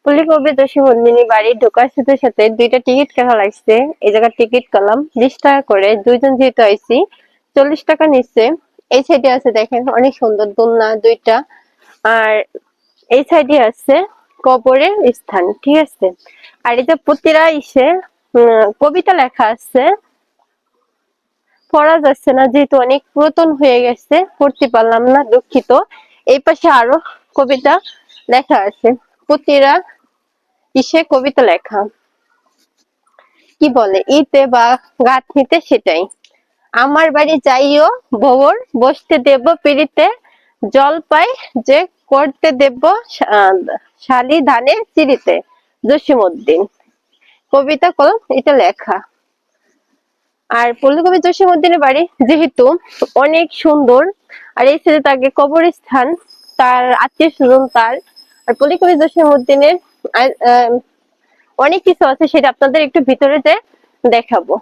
পল্লী কবি জসীমউদ্দিনী বাড়ি ঢোকার সাথে সাথে দুইটা টিকিট কাটা লাগছে। এই জায়গার টিকিট করলাম 20 টাকা করে, দুইজন যেহেতু আইছি 40 টাকা নিচ্ছে। এই সাইডে আছে দেখেন অনেক সুন্দর দোলনা দুইটা, আর এই সাইডে আছে কবরের স্থান, ঠিক আছে। আর এই যে প্রতিটা ইসে কবিতা লেখা আছে, পড়া যাচ্ছে না যেহেতু অনেক পুরাতন হয়ে গেছে, পড়তে পারলাম না, দুঃখিত। এই পাশে আরো কবিতা লেখা আছে, প্রতিটা ইসে কবিতা লেখা। কি বলে ইতে বা গাঁথনিতে, সেটাই। আমার বাড়ি যাইও ভোর, বসতে দেব পিড়িতে, জল পাই যে করতে দেব শালি ধানের চিড়িতে। জসীমউদ্দিন কবিতা কলম এটা লেখা। আর পল্লী কবি জসীমউদ্দিনের বাড়ি যেহেতু অনেক সুন্দর, আর এই ছেলে তাকে কবরস্থান, তার আত্মীয় স্বজন তার। আর পল্লী কবি জসীমউদ্দিনের অনেক কিছু আছে, সেটা আপনাদের একটু ভিতরে যে দেখাবো।